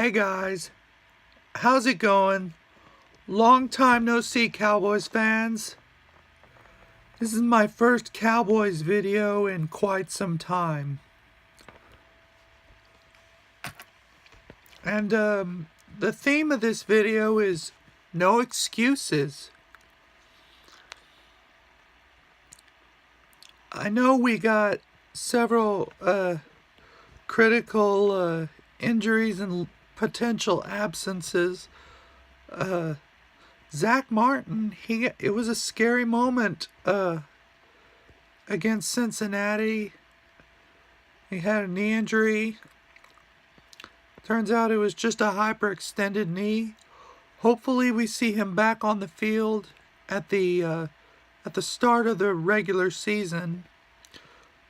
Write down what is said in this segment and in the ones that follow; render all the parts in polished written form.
Hey guys, how's it going? Long time no see, Cowboys fans. This is my first Cowboys video in quite some time. And the theme of this video is no excuses. I know we got several critical injuries and potential absences. Zach Martin, it was a scary moment against Cincinnati. He had a knee injury. Turns out it was just a hyperextended knee. Hopefully we see him back on the field at the start of the regular season.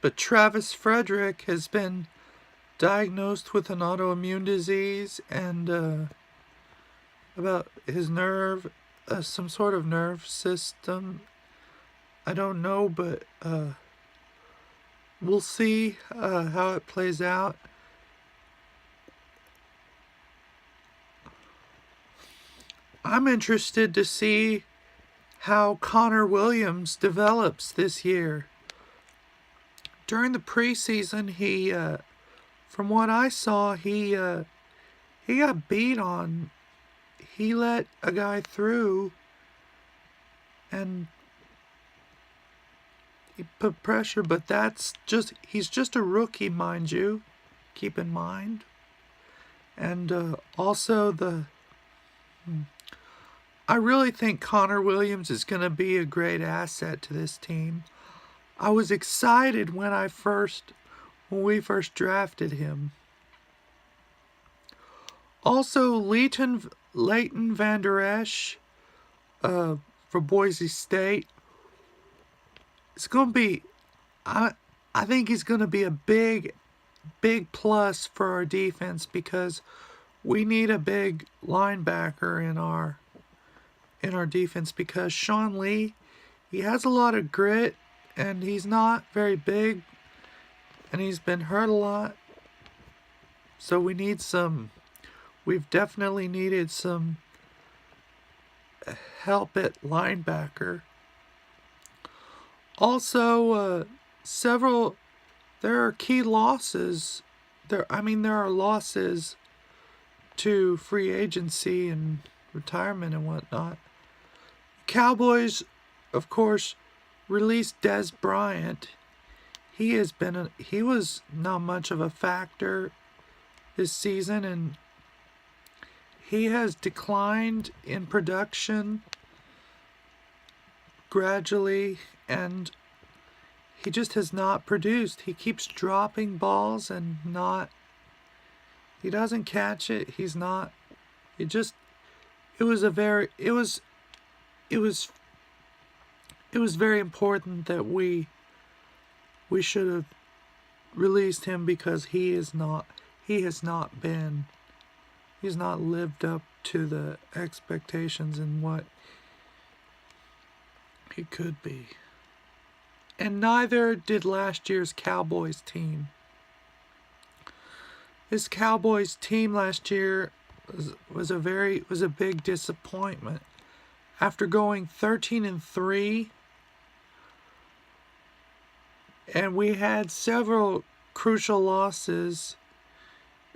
But Travis Frederick has been diagnosed with an autoimmune disease and about his nerve, some sort of nerve system. I don't know, but we'll see how it plays out. I'm interested to see how Connor Williams develops this year. During the preseason, he, from what I saw, he got beat on. He let a guy through and he put pressure, but he's just a rookie, mind you. Keep in mind. And also I really think Connor Williams is going to be a great asset to this team. I was excited when we first drafted him. Also, Leighton Vander Esch for Boise State. It's going to be, I think he's going to be a big plus for our defense because we need a big linebacker in our defense because Sean Lee, he has a lot of grit and he's not very big and he's been hurt a lot. So we've definitely needed some help at linebacker. Also, there are key losses. There are losses to free agency and retirement and whatnot. Cowboys, of course, released Dez Bryant. He was not much of a factor this season, and he has declined in production gradually, and he just has not produced. He keeps dropping balls and he doesn't catch it. It was very important that we should have released him because he's not lived up to the expectations and what he could be. And neither did last year's Cowboys team. This Cowboys team last year was a big disappointment. After going 13-3, and we had several crucial losses,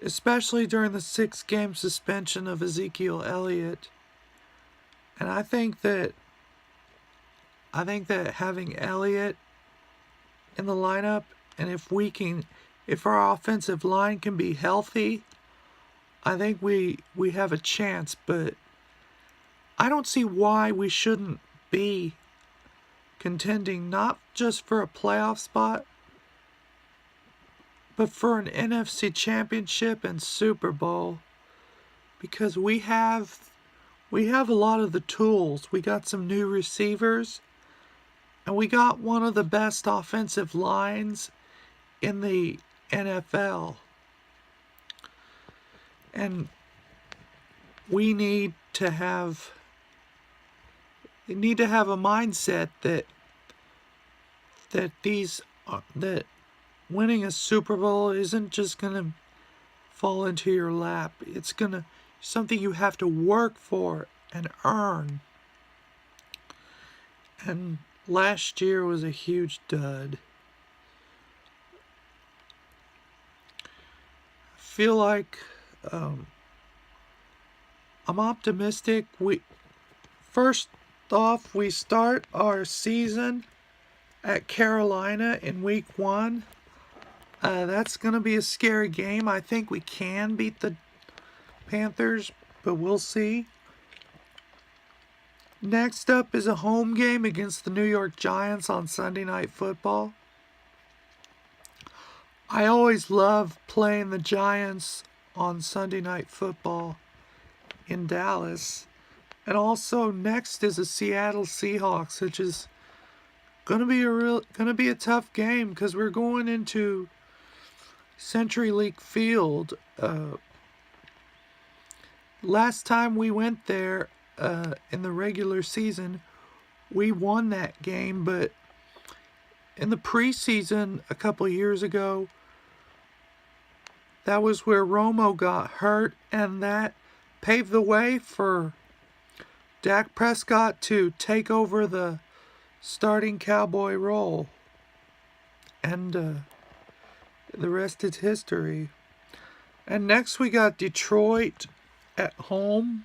especially during the 6-game suspension of Ezekiel Elliott. And I think that having Elliott in the lineup, and if our offensive line can be healthy, I think we have a chance. But I don't see why we shouldn't be contending not just for a playoff spot, but for an NFC Championship and Super Bowl, because we have a lot of the tools. We got some new receivers, and we got one of the best offensive lines in the NFL. And we need to have a mindset that winning a Super Bowl isn't just going to fall into your lap. It's gonna something you have to work for and earn. And last year was a huge dud. I feel like I'm optimistic. First off, we start our season at Carolina in week 1. That's going to be a scary game. I think we can beat the Panthers, but we'll see. Next up is a home game against the New York Giants on Sunday Night Football. I always love playing the Giants on Sunday Night Football in Dallas. And also next is the Seattle Seahawks, which is gonna be a tough game because we're going into CenturyLink Field. Last time we went there in the regular season, we won that game, but in the preseason a couple of years ago, that was where Romo got hurt, and that paved the way for Dak Prescott to take over the starting Cowboy role. And the rest is history. And next we got Detroit at home,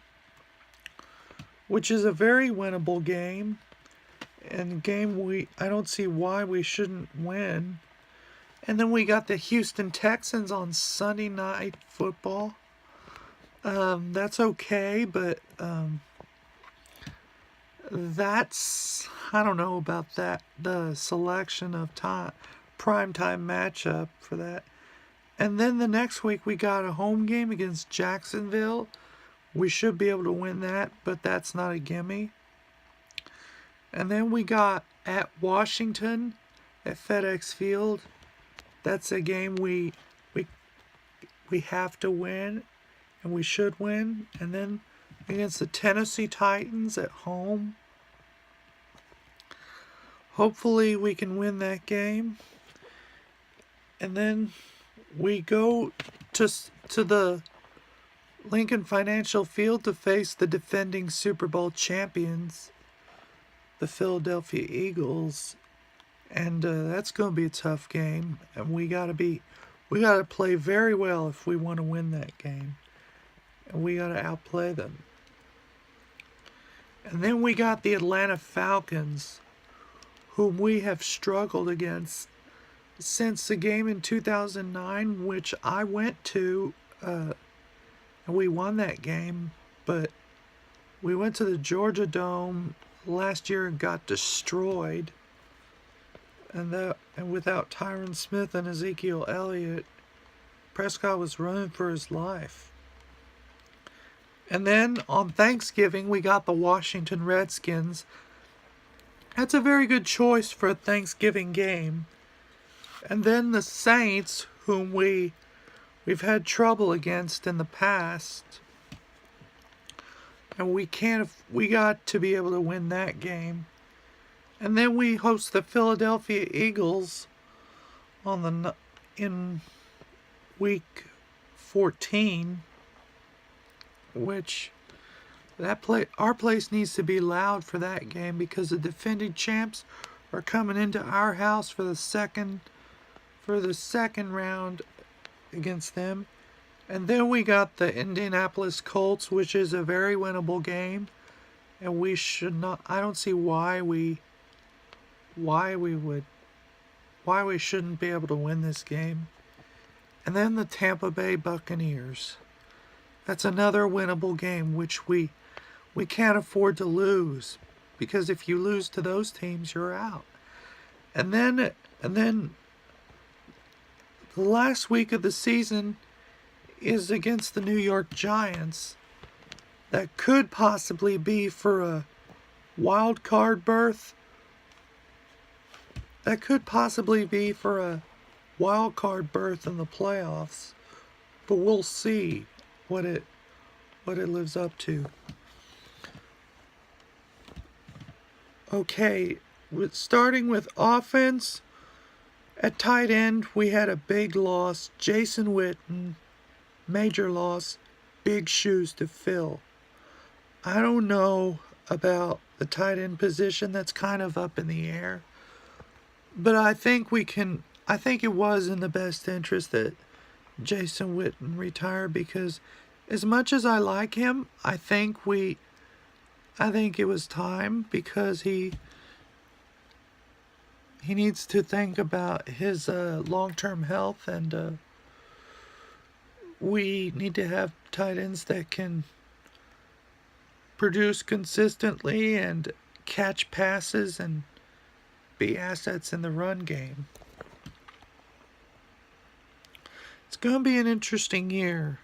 which is a very winnable game. And a game I don't see why we shouldn't win. And then we got the Houston Texans on Sunday Night Football. That's okay, but I don't know about that, the selection of primetime matchup for that. And then the next week we got a home game against Jacksonville. We should be able to win that, but that's not a gimme. And then we got at Washington at FedEx Field. That's a game we have to win, and we should win. And then against the Tennessee Titans at home. Hopefully we can win that game. And then we go to the Lincoln Financial Field to face the defending Super Bowl champions, the Philadelphia Eagles. And that's going to be a tough game. And we got to play very well if we want to win that game. And we got to outplay them. And then we got the Atlanta Falcons, whom we have struggled against since the game in 2009, which I went to, and we won that game. But we went to the Georgia Dome last year and got destroyed. And without Tyron Smith and Ezekiel Elliott, Prescott was running for his life. And then on Thanksgiving, we got the Washington Redskins. That's a very good choice for a Thanksgiving game. And then the Saints, whom we've had trouble against in the past. And we got to be able to win that game. And then we host the Philadelphia Eagles in week 14, which our place needs to be loud for that game because the defending champs are coming into our house for the second round against them. And then we got the Indianapolis Colts, which is a very winnable game, and we don't see why we shouldn't be able to win this game. And then the Tampa Bay Buccaneers. That's another winnable game, which we can't afford to lose, because if you lose to those teams, you're out. And then the last week of the season is against the New York Giants. That could possibly be for a wild card berth. That could possibly be for a wild card berth in the playoffs, but we'll see what it lives up to. Okay, starting with offense, at tight end we had a big loss. Jason Witten major loss, big shoes to fill. I don't know about the tight end position. That's kind of up in the air. But I think it was in the best interest that Jason Witten retire, because as much as I like him, I think it was time, because he needs to think about his long-term health, and we need to have tight ends that can produce consistently and catch passes and be assets in the run game. It's going to be an interesting year.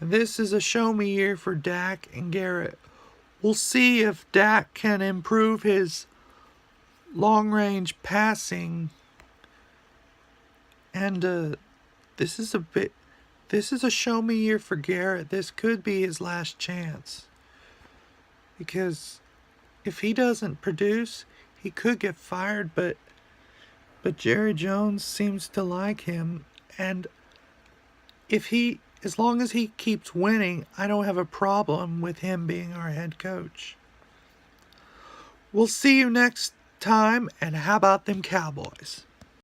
This is a show me year for Dak and Garrett. We'll see if Dak can improve his long-range passing, and this is a show me year for Garrett. This could be his last chance, because if he doesn't produce, he could get fired, but Jerry Jones seems to like him, and as long as he keeps winning, I don't have a problem with him being our head coach. We'll see you next time, and how about them Cowboys?